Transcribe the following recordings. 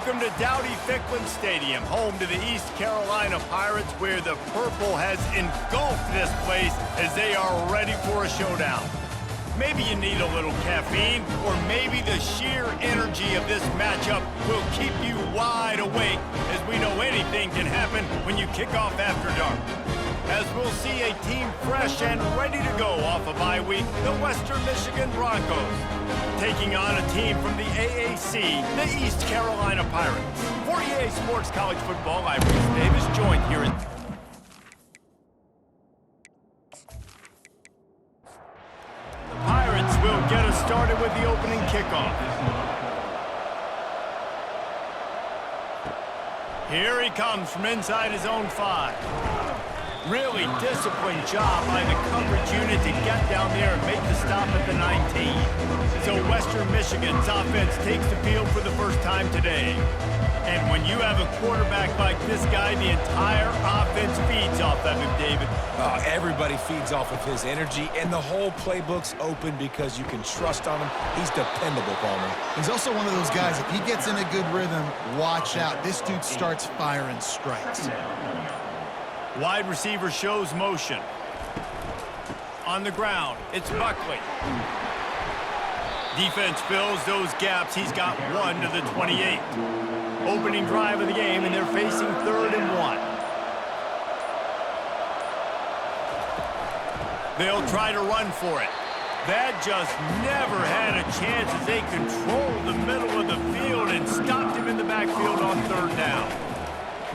Welcome to Dowdy-Ficklin Stadium, home to the East Carolina Pirates, where the purple has engulfed this place as they are ready for a showdown. Maybe you need a little caffeine, or maybe the sheer energy of this matchup will keep you wide awake, as we know anything can happen when you kick off after dark. As we'll see a team fresh and ready to go off a bye week, the Western Michigan Broncos, taking on a team from the AAC, the East Carolina Pirates. For EA Sports College Football, I'm Reese Davis, joined here in... The Pirates will get us started with the opening kickoff. Here he comes from inside his own 5. Really disciplined job by the coverage unit to get down there and make the stop at the 19. So Western Michigan's offense takes the field for the first time today. And when you have a quarterback like this guy, the entire offense feeds off of him, David. Oh, everybody feeds off of his energy, and the whole playbook's open because you can trust on him. He's dependable, Palmer. He's also one of those guys, if he gets in a good rhythm, watch out. This dude starts firing strikes. Wide receiver shows motion. On the ground, it's Buckley. Defense fills those gaps. He's got 1 to the 28. Opening drive of the game, and they're facing 3rd and 1. They'll try to run for it. That just never had a chance as they controlled the middle of the field and stopped him in the backfield on 3rd down.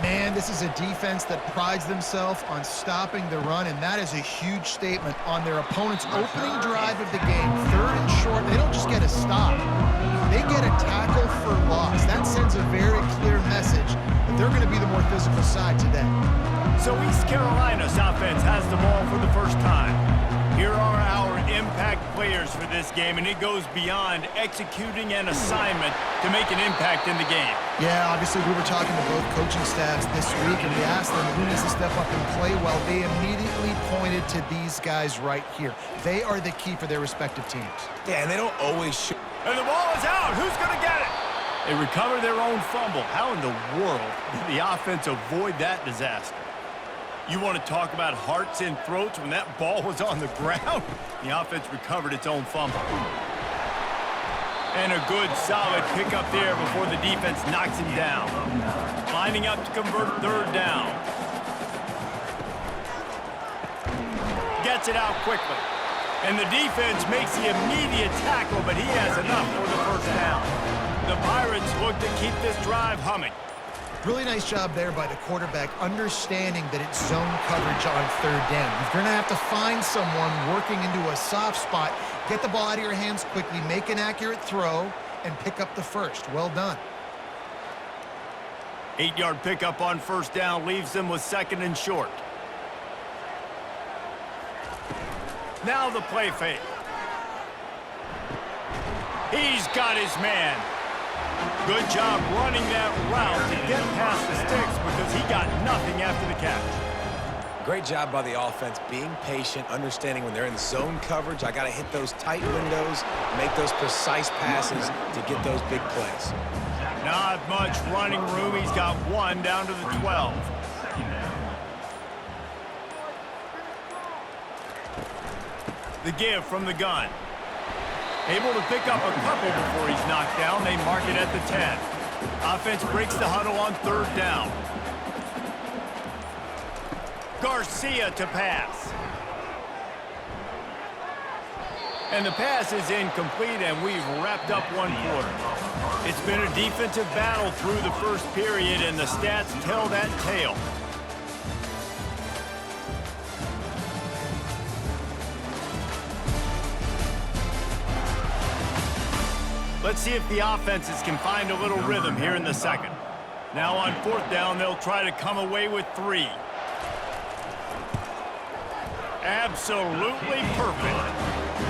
Man, this is a defense that prides themselves on stopping the run, and that is a huge statement on their opponent's opening drive of the game. 3rd and short, they don't just get a stop. They get a tackle for loss. That sends a very clear message that they're going to be the more physical side today. So East Carolina's offense has the ball for the first time. Here are our impact players for this game, and it goes beyond executing an assignment to make an impact in the game. Yeah, obviously we were talking to both coaching staffs this week, and we asked them who needs to step up and play well. They immediately pointed to these guys right here. They are the key for their respective teams. Yeah, and they don't always shoot. And the ball is out. Who's going to get it? They recover their own fumble. How in the world did the offense avoid that disaster? You want to talk about hearts and throats when that ball was on the ground? The offense recovered its own fumble. And a good, solid pickup there before the defense knocks him down. Lining up to convert 3rd down. Gets it out quickly. And the defense makes the immediate tackle, but he has enough for the 1st down. The Pirates look to keep this drive humming. Really nice job there by the quarterback, understanding that it's zone coverage on 3rd down. You're going to have to find someone working into a soft spot, get the ball out of your hands quickly, make an accurate throw, and pick up the 1st. Well done. 8-yard pickup on 1st down leaves them with 2nd and short. Now the play fake. He's got his man. Good job running that route to get past the sticks because he got nothing after the catch. Great job by the offense, being patient, understanding when they're in zone coverage, I got to hit those tight windows, make those precise passes to get those big plays. Not much running room. He's got 1 down to the 12. The give from the gun. Able to pick up a couple before he's knocked down. They mark it at the 10. Offense breaks the huddle on 3rd down. Garcia to pass. And the pass is incomplete, and we've wrapped up 1 quarter. It's been a defensive battle through the 1st period, and the stats tell that tale. Let's see if the offenses can find a little rhythm here in the 2nd. Now on 4th down, they'll try to come away with 3. Absolutely perfect.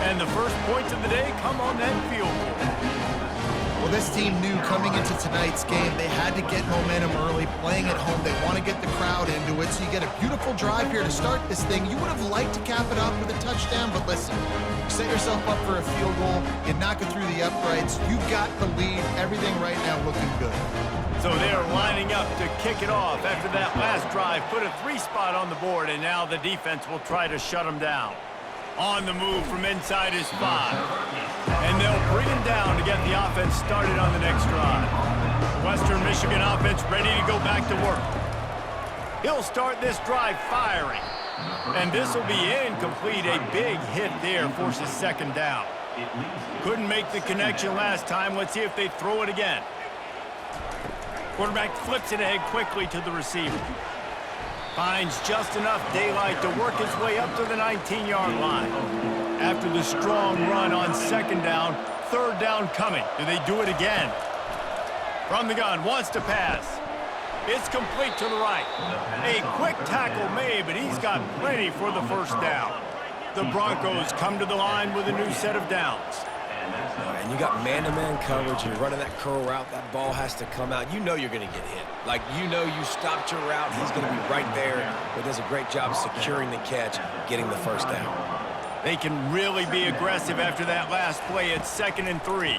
And the first points of the day come on that field goal. Well, this team knew coming into tonight's game they had to get momentum early, playing at home. They want to get the crowd into it, so you get a beautiful drive here to start this thing. You would have liked to cap it off with a touchdown, but listen, you set yourself up for a field goal, you knock it through the uprights, you've got the lead, everything right now looking good. So they're lining up to kick it off after that last drive. Put a 3 spot on the board, and now the defense will try to shut them down. On the move from inside is 5. And they'll bring him down to get the offense started on the next drive. Western Michigan offense ready to go back to work. He'll start this drive firing. And this will be incomplete. A big hit there forces second down. Couldn't make the connection last time. Let's see if they throw it again. Quarterback flips it ahead quickly to the receiver. Finds just enough daylight to work his way up to the 19-yard line. After the strong run on second down, third down coming. Do they do it again? From the gun, wants to pass. It's complete to the right. A quick tackle made, but he's got plenty for the first down. The Broncos come to the line with a new set of downs. And you got man-to-man coverage. You're running that curl route. That ball has to come out. You know you're going to get hit. Like, you know you stopped your route. He's going to be right there. But does a great job securing the catch, getting the first down. They can really be aggressive after that last play at 2nd and 3.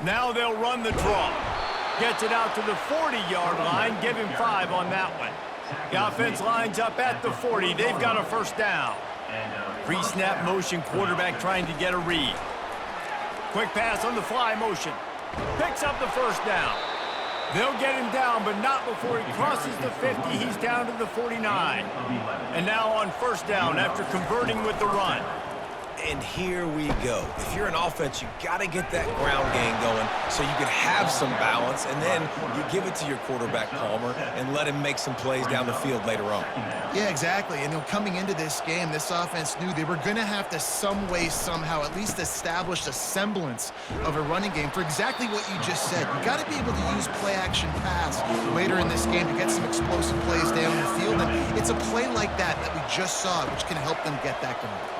Now they'll run the draw. Gets it out to the 40-yard line. Give him 5 on that one. The offense lines up at the 40. They've got a first down. Pre-snap motion, quarterback trying to get a read. Quick pass on the fly motion. Picks up the first down. They'll get him down, but not before he crosses the 50. He's down to the 49. And now on first down after converting with the run. And here we go. If you're an offense, you got to get that ground game going so you can have some balance, and then you give it to your quarterback, Palmer, and let him make some plays down the field later on. Yeah, exactly. And coming into this game, this offense knew they were going to have to some way, somehow, at least establish a semblance of a running game for exactly what you just said. You got to be able to use play-action pass later in this game to get some explosive plays down the field. And it's a play like that we just saw, which can help them get that going.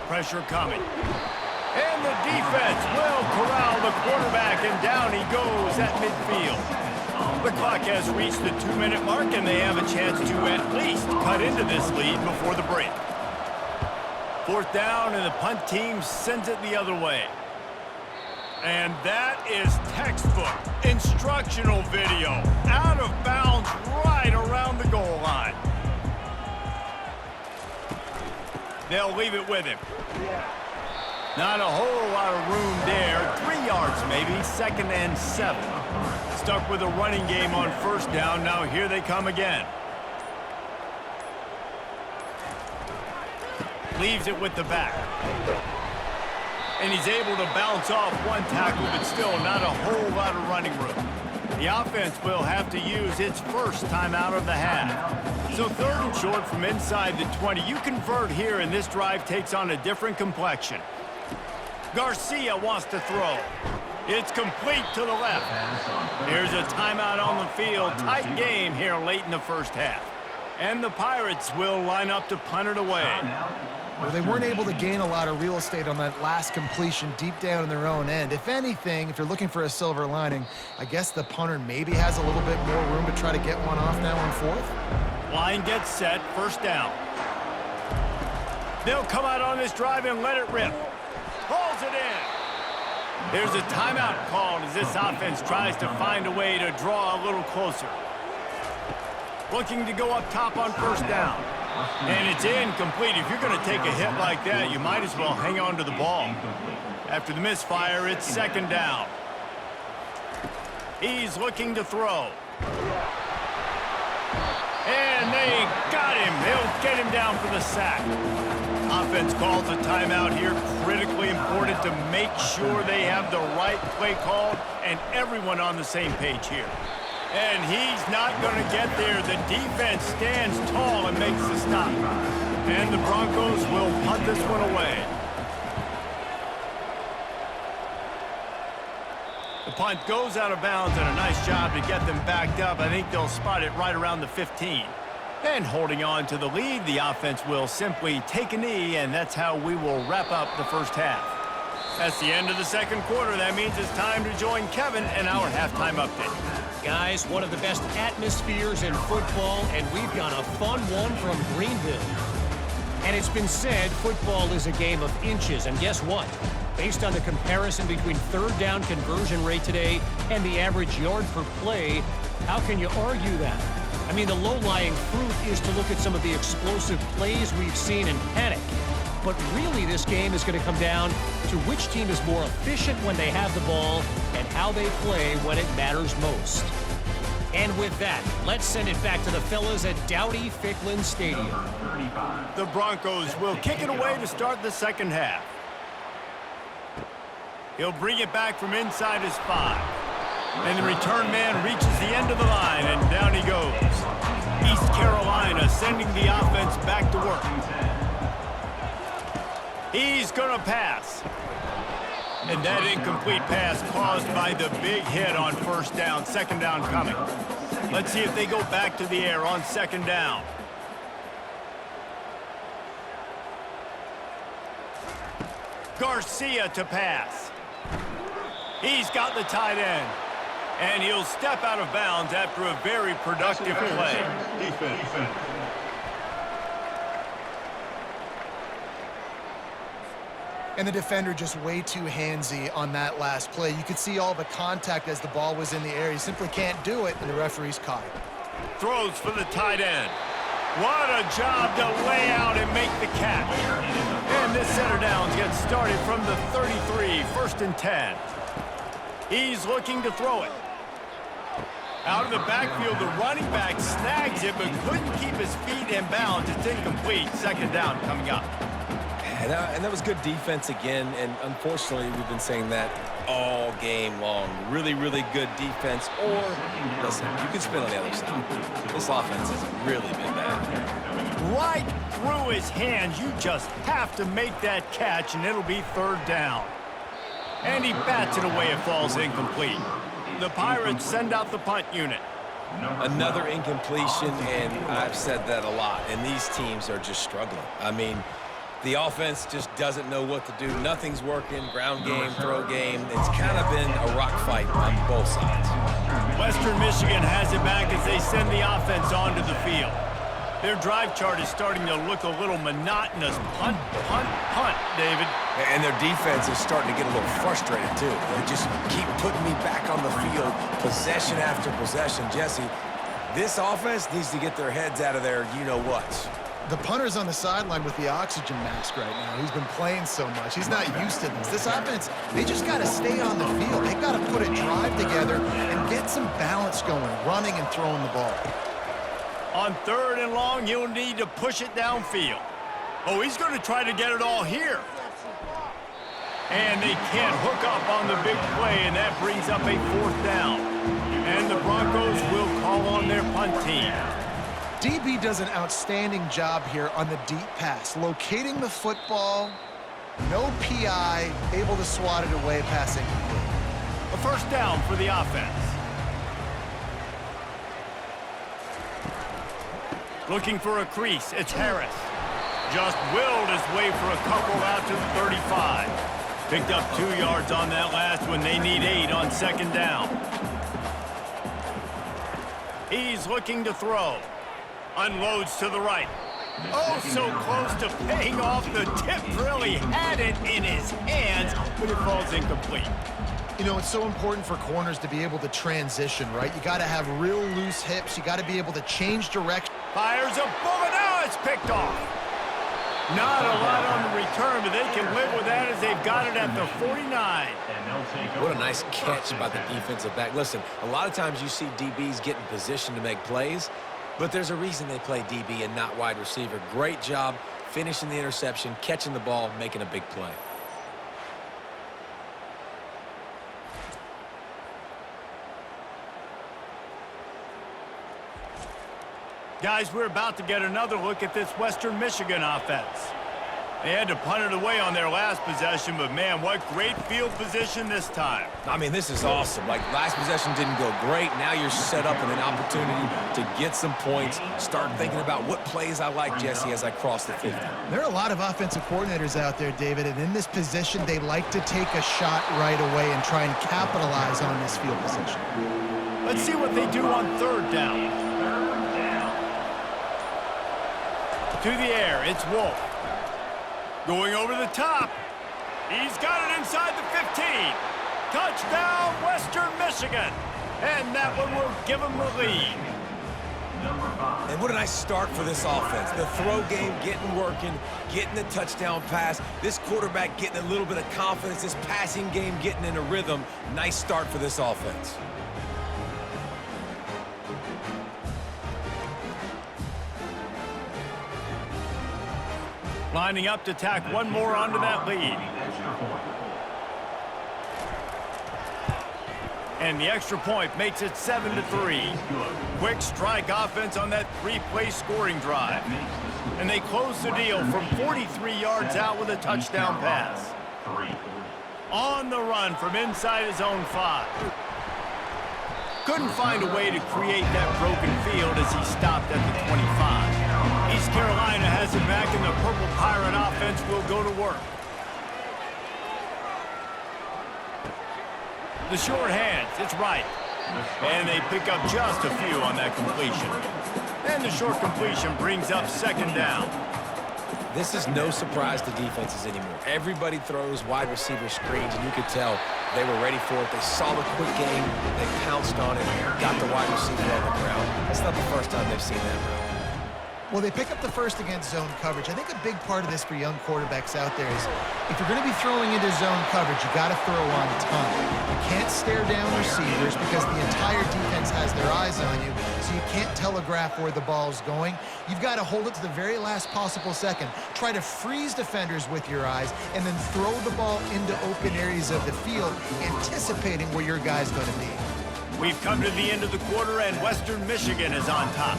Pressure coming. And the defense will corral the quarterback, and down he goes at midfield. The clock has reached the 2-minute mark, and they have a chance to at least cut into this lead before the break. Fourth down, and the punt team sends it the other way. And that is textbook instructional video. Out of bounds right around the goal line. They'll leave it with him. Not a whole lot of room there. 3 yards maybe, 2nd and 7. Stuck with a running game on first down. Now here they come again. Leaves it with the back. And he's able to bounce off one tackle, but still not a whole lot of running room. The offense will have to use its first timeout of the half. So 3rd and short from inside the 20. You convert here, and this drive takes on a different complexion. Garcia wants to throw. It's complete to the left. Here's a timeout on the field. Tight game here late in the first half. And the Pirates will line up to punt it away. Well, they weren't able to gain a lot of real estate on that last completion deep down in their own end. If anything, if you're looking for a silver lining, I guess the punter maybe has a little bit more room to try to get one off now on 4th. Line gets set, first down. They'll come out on this drive and let it rip. Hauls it in. There's a timeout called as this offense tries to find a way to draw a little closer. Looking to go up top on first down. And it's incomplete. If you're going to take a hit like that, you might as well hang on to the ball. After the misfire, it's 2nd down. He's looking to throw. And they got him. They'll get him down for the sack. Offense calls a timeout here. Critically important to make sure they have the right play call and everyone on the same page here. And he's not going to get there. The defense stands tall and makes the stop. And the Broncos will punt this one away. The punt goes out of bounds, and a nice job to get them backed up. I think they'll spot it right around the 15. And holding on to the lead, the offense will simply take a knee, and that's how we will wrap up the first half. That's the end of the 2nd quarter. That means it's time to join Kevin in our halftime update. Guys, one of the best atmospheres in football, and we've got a fun one from Greenville. And it's been said football is a game of inches. And guess what? Based on the comparison between third down conversion rate today and the average yard per play, how can you argue that? I mean, the low-lying fruit is to look at some of the explosive plays we've seen and panic. But really, this game is going to come down to which team is more efficient when they have the ball and how they play when it matters most. And with that, let's send it back to the fellas at Dowdy-Ficklin Stadium. The Broncos will kick it away to start the second half. He'll bring it back from inside his 5. And the return man reaches the end of the line, and down he goes. East Carolina sending the offense back to work. He's going to pass. And that incomplete pass caused by the big hit on first down, second down coming. Let's see if they go back to the air on second down. Garcia to pass. He's got the tight end. And he'll step out of bounds after a very productive play. Defense. And the defender just way too handsy on that last play. You could see all the contact as the ball was in the air. He simply can't do it, and the referee's caught it. Throws for the tight end. What a job to lay out and make the catch. And this center downs gets started from the 33, 1st and 10. He's looking to throw it. Out of the backfield, the running back snags it, but couldn't keep his feet in bounds. It's incomplete. Second down coming up. And that was good defense again, and unfortunately, we've been saying that all game long. Really, really good defense, or, listen, you can spin on the other side. This offense has really been bad. Right through his hands. You just have to make that catch, and it'll be third down. And he bats it away. It falls incomplete. The Pirates send out the punt unit. Another incompletion, and I've said that a lot, and these teams are just struggling. I mean, the offense just doesn't know what to do. Nothing's working. Ground game, throw game. It's kind of been a rock fight on both sides. Western Michigan has it back as they send the offense onto the field. Their drive chart is starting to look a little monotonous. Punt, punt, punt, David. And their defense is starting to get a little frustrated, too. They just keep putting me back on the field, possession after possession. Jesse, this offense needs to get their heads out of their you-know-whats. The punter's on the sideline with the oxygen mask right now. He's been playing so much. He's not used to this. This offense, they just got to stay on the field. They got to put a drive together and get some balance going, running and throwing the ball. On third and long, you'll need to push it downfield. Oh, he's going to try to get it all here. And they can't hook up on the big play, and that brings up a fourth down. And the Broncos will call on their punt team. DB does an outstanding job here on the deep pass, locating the football, no PI, able to swat it away, pass incomplete. A first down for the offense. Looking for a crease, it's Harris. Just willed his way for a couple out to the 35. Picked up 2 yards on that last one. They need 8 on second down. He's looking to throw. Unloads to the right. Oh, so close to paying off. The tip really had it in his hands, but it falls incomplete. You know, it's so important for corners to be able to transition, right? You got to have real loose hips. You got to be able to change direction. Fires a bullet. Now it's picked off. Not a lot on the return, but they can live with that as they've got it at the 49. What a nice catch by the defensive back. Listen, a lot of times you see DBs get in position to make plays, but there's a reason they play DB and not wide receiver. Great job finishing the interception, catching the ball, making a big play. Guys, we're about to get another look at this Western Michigan offense. They had to punt it away on their last possession, but man, what great field position this time. I mean, this is awesome. Like, last possession didn't go great. Now you're set up with an opportunity to get some points. Start thinking about what plays I like, Jesse, as I cross the 50. There are a lot of offensive coordinators out there, David, and in this position, they like to take a shot right away and try and capitalize on this field position. Let's see what they do on third down. To the air, it's Wolf. Going over the top. He's got it inside the 15. Touchdown, Western Michigan. And that one will give him the lead. And what a nice start for this offense. The throw game getting working, getting the touchdown pass. This quarterback getting a little bit of confidence. This passing game getting in a rhythm. Nice start for this offense. Lining up to tack one more onto that lead. And the extra point makes it 7-3. Quick strike offense on that three-play scoring drive. And they close the deal from 43 yards out with a touchdown pass. On the run from inside his own 5. Couldn't find a way to create that broken field as he stopped at the 25. East Carolina has it back, and the Purple Pirate offense will go to work. The short hands, it's right. And they pick up just a few on that completion. And the short completion brings up second down. This is no surprise to defenses anymore. Everybody throws wide receiver screens, and you could tell they were ready for it. They saw the quick game, they pounced on it, got the wide receiver on the ground. That's not the first time they've seen that route. Well, they pick up the first against zone coverage. I think a big part of this for young quarterbacks out there is if you're going to be throwing into zone coverage, you got to throw on time. You can't stare down receivers because the entire defense has their eyes on you, so you can't telegraph where the ball's going. You've got to hold it to the very last possible second. Try to freeze defenders with your eyes and then throw the ball into open areas of the field, anticipating where your guy's going to be. We've come to the end of the quarter, and Western Michigan is on top.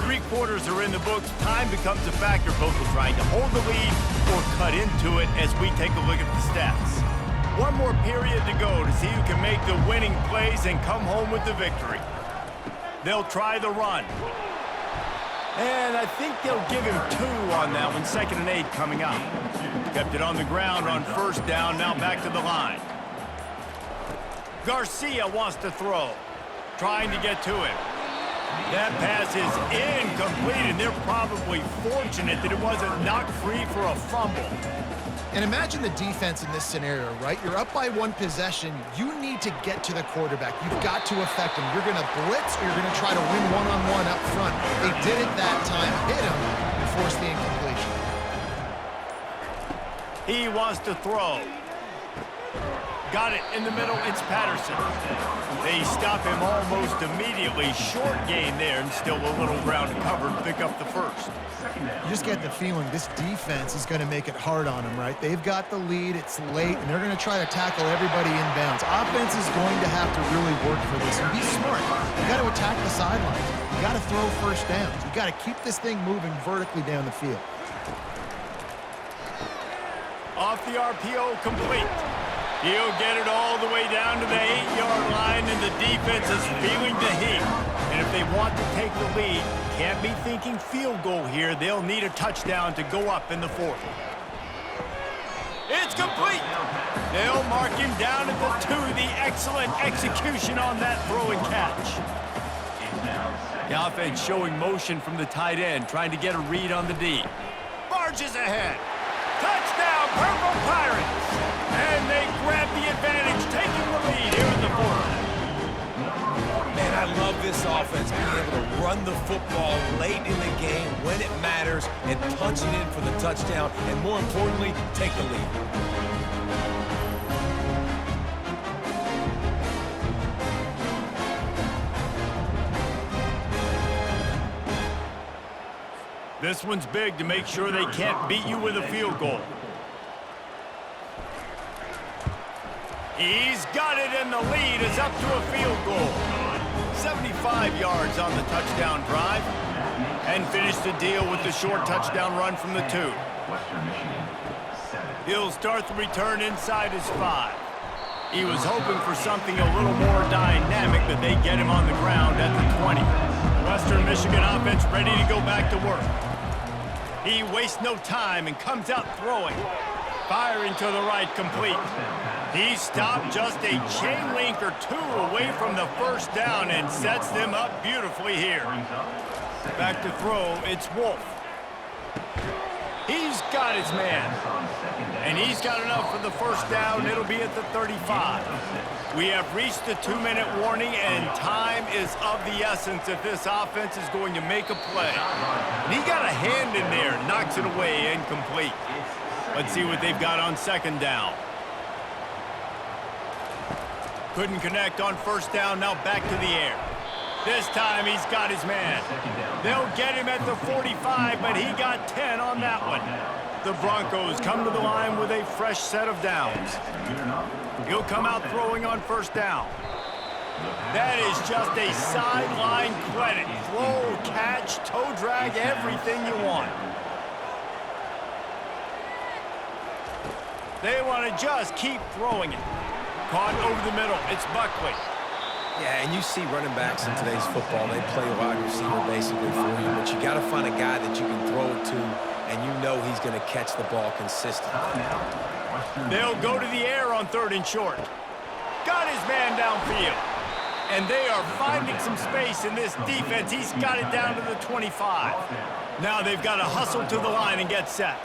3 quarters are in the books. Time becomes a factor. Both are trying to hold the lead or cut into it as we take a look at the stats. One more period to go to see who can make the winning plays and come home with the victory. They'll try the run. And I think they'll give him 2 on that one. 2nd and 8 coming up. Kept it on the ground on first down. Now back to the line. Garcia wants to throw. Trying to get to him. That pass is incomplete, and they're probably fortunate that it wasn't knocked free for a fumble. And imagine the defense in this scenario, right? You're up by 1 possession. You need to get to the quarterback. You've got to affect him. You're going to blitz, or you're going to try to win one-on-one up front. They did it that time, hit him, and forced the incompletion. He wants to throw. Got it in the middle, it's Patterson. They stop him almost immediately. Short gain there, and still a little ground to cover to pick up the first. You just get the feeling this defense is going to make it hard on them, right? They've got the lead, it's late, and they're going to try to tackle everybody inbounds. Offense is going to have to really work for this, and be smart. You got to attack the sidelines. You got to throw first downs. You got to keep this thing moving vertically down the field. Off the RPO, complete. He'll get it all the way down to the 8-yard line, and the defense is feeling the heat. And if they want to take the lead, can't be thinking field goal here. They'll need a touchdown to go up in the 4th. It's complete. They'll mark him down at the 2. The excellent execution on that throw and catch. The offense showing motion from the tight end, trying to get a read on the D. Barges ahead. Touchdown, Purple Pirates. And they grab the advantage, taking the lead here in the 4th. Man, I love this offense, being able to run the football late in the game when it matters and punch it in for the touchdown, and more importantly, take the lead. This one's big to make sure they can't beat you with a field goal. He's got it, and the lead is up to a field goal. 75 yards on the touchdown drive, and finish the deal with the short touchdown run from the 2. He'll start the return inside his 5. He was hoping for something a little more dynamic, but they get him on the ground at the 20. Western Michigan offense ready to go back to work. He wastes no time and comes out throwing. Firing to the right, complete. He stopped just a chain link or 2 away from the first down and sets them up beautifully here. Back to throw, it's Wolf. He's got his man. And he's got enough for the first down. It'll be at the 35. We have reached the 2-minute warning, and time is of the essence if this offense is going to make a play. And he got a hand in there, knocks it away, incomplete. Let's see what they've got on second down. Couldn't connect on first down, now back to the air. This time he's got his man. They'll get him at the 45, but he got 10 on that one. The Broncos come to the line with a fresh set of downs. He'll come out throwing on first down. That is just a sideline credit. Throw, catch, toe drag, everything you want. They want to just keep throwing it. Caught over the middle. It's Buckley. Yeah, and you see running backs in today's football, they play wide receiver basically for you, but you got to find a guy that you can throw it to, and you know he's going to catch the ball consistently. They'll go to the air on 3rd and short. Got his man downfield. And they are finding some space in this defense. He's got it down to the 25. Now they've got to hustle to the line and get set.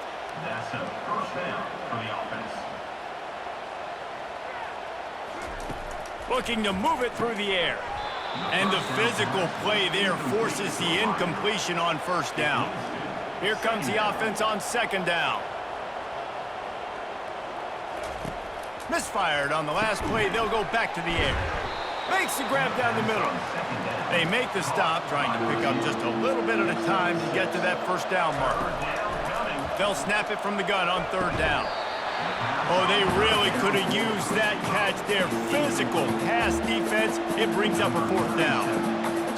That's a first down for the offense. Looking to move it through the air. And the physical play there forces the incompletion on first down. Here comes the offense on second down. Misfired on the last play. They'll go back to the air. Makes the grab down the middle. They make the stop, trying to pick up just a little bit at a time to get to that first down marker. They'll snap it from the gun on 3rd down. Oh, they really could have used that catch there. Physical pass defense. It brings up a 4th down.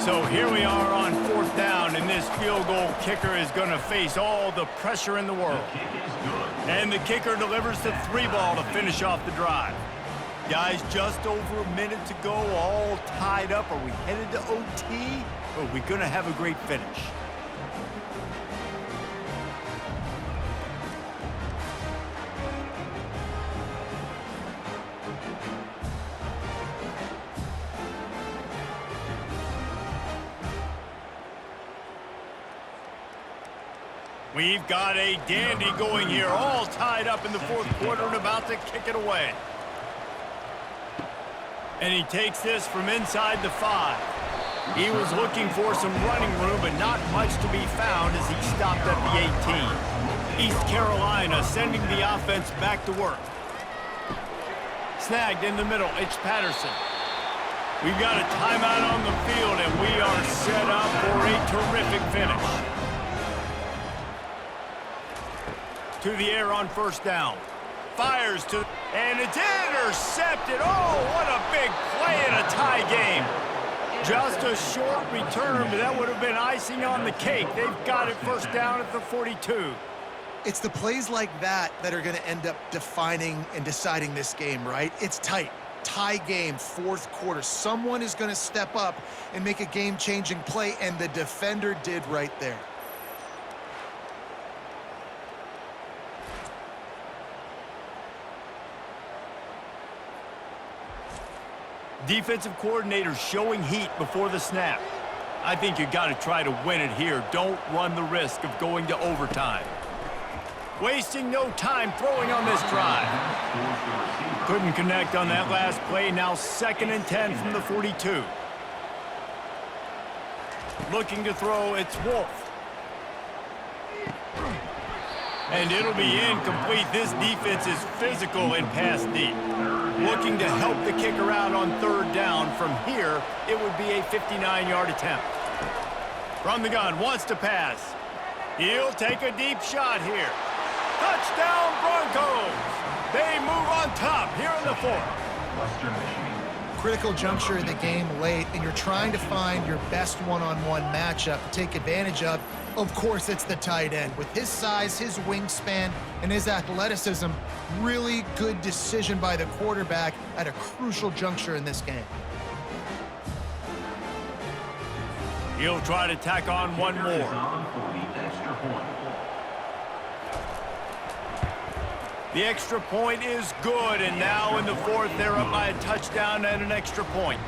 So here we are on 4th down, and this field goal kicker is going to face all the pressure in the world. And the kicker delivers the 3-ball to finish off the drive. Guys, just over a minute to go, all tied up. Are we headed to OT, or are we going to have a great finish? We've got a dandy going here, all tied up in the 4th quarter and about to kick it away. And he takes this from inside the 5. He was looking for some running room, but not much to be found as he stopped at the 18. East Carolina sending the offense back to work. Snagged in the middle, it's Patterson. We've got a timeout on the field, and we are set up for a terrific finish. To the air on first down. Fires to, and it's intercepted. Oh, what a big play in a tie game. Just a short return, but that would have been icing on the cake. They've got it first down at the 42. It's the plays like that that are going to end up defining and deciding this game, right? It's tight. Tie game, 4th quarter. Someone is going to step up and make a game-changing play, and the defender did right there. Defensive coordinator showing heat before the snap. I think you got to try to win it here. Don't run the risk of going to overtime. Wasting no time throwing on this drive. Couldn't connect on that last play. Now 2nd and 10 from the 42. Looking to throw, it's Wolf. And it'll be incomplete. This defense is physical and pass deep. Looking to help the kicker out on 3rd down. From here, it would be a 59-yard attempt. From the gun, wants to pass. He'll take a deep shot here. Touchdown, Broncos! They move on top here in the 4th. Critical juncture in the game late, and you're trying to find your best one-on-one matchup to take advantage of. Of course, it's the tight end. With his size, his wingspan, and his athleticism, really good decision by the quarterback at a crucial juncture in this game. He'll try to tack on one more. The extra point is good, and now in the 4th, they're up by a touchdown and an extra point.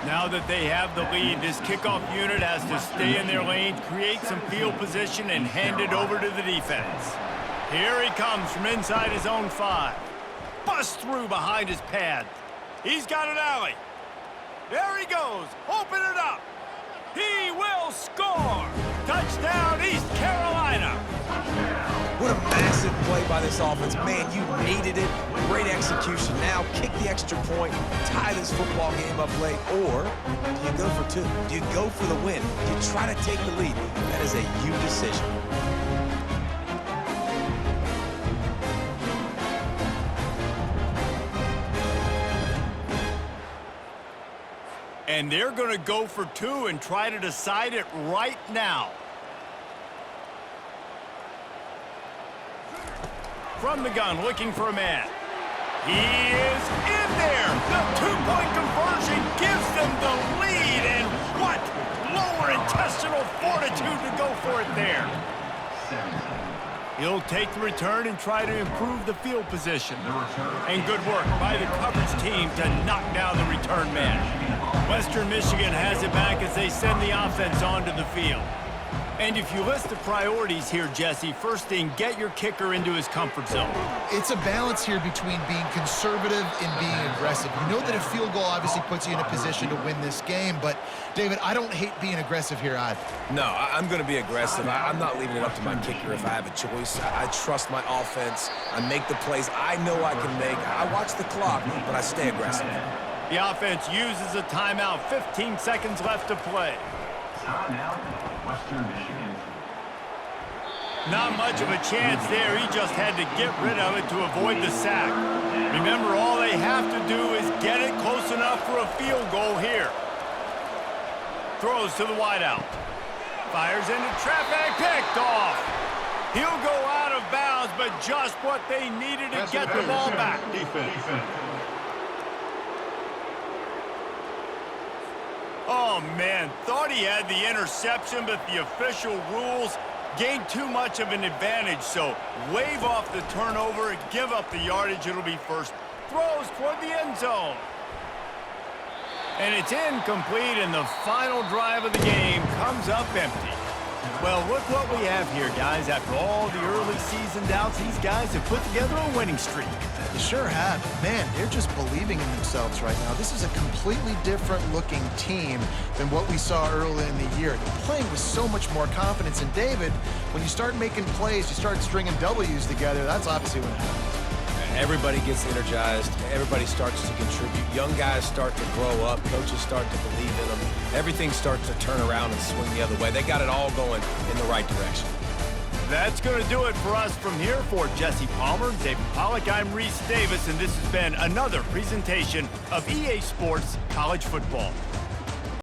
Now that they have the lead, this kickoff unit has to stay in their lane, create some field position, and hand it over to the defense. Here he comes from inside his own 5. Busts through behind his pad. He's got an alley. There he goes. Open it up. He will score. Touchdown, East Carolina. What a massive play by this offense. Man, you needed it. Great execution. Now kick the extra point, tie this football game up late, or do you go for 2? Do you go for the win? Do you try to take the lead? That is a you decision. And they're going to go for 2 and try to decide it right now. From the gun, looking for a man. He is in there. The 2-point conversion gives them the lead. And what lower intestinal fortitude to go for it there. He'll take the return and try to improve the field position. And good work by the coverage team to knock down the return man. Western Michigan has it back as they send the offense onto the field. And if you list the priorities here, Jesse, first thing, get your kicker into his comfort zone. It's a balance here between being conservative and being aggressive. You know that a field goal obviously puts you in a position to win this game, but, David, I don't hate being aggressive here either. No, I'm going to be aggressive. I'm not leaving it up to my kicker if I have a choice. I trust my offense. I make the plays I know I can make. I watch the clock, but I stay aggressive. The offense uses a timeout. 15 seconds left to play. Timeout, Western Michigan. Not much of a chance there. He just had to get rid of it to avoid the sack. Remember, all they have to do is get it close enough for a field goal here. Throws to the wideout. Fires into traffic. Picked off. He'll go out of bounds, but just what they needed to get the ball back. Defense. Oh, man, thought he had the interception, but the official rules gained too much of an advantage, so wave off the turnover, give up the yardage, it'll be first. Throws toward the end zone. And it's incomplete, and the final drive of the game comes up empty. Well, look what we have here, guys. After all the early season doubts, these guys have put together a winning streak. They sure have. Man, they're just believing in themselves right now. This is a completely different looking team than what we saw early in the year. They're playing with so much more confidence. And David, when you start making plays, you start stringing W's together, that's obviously what happens. Everybody gets energized. Everybody starts to contribute. Young guys start to grow up. Coaches start to believe in them. Everything starts to turn around and swing the other way. They got it all going in the right direction. That's going to do it for us from here. For Jesse Palmer, David Pollack, I'm Reese Davis, and this has been another presentation of EA Sports College Football.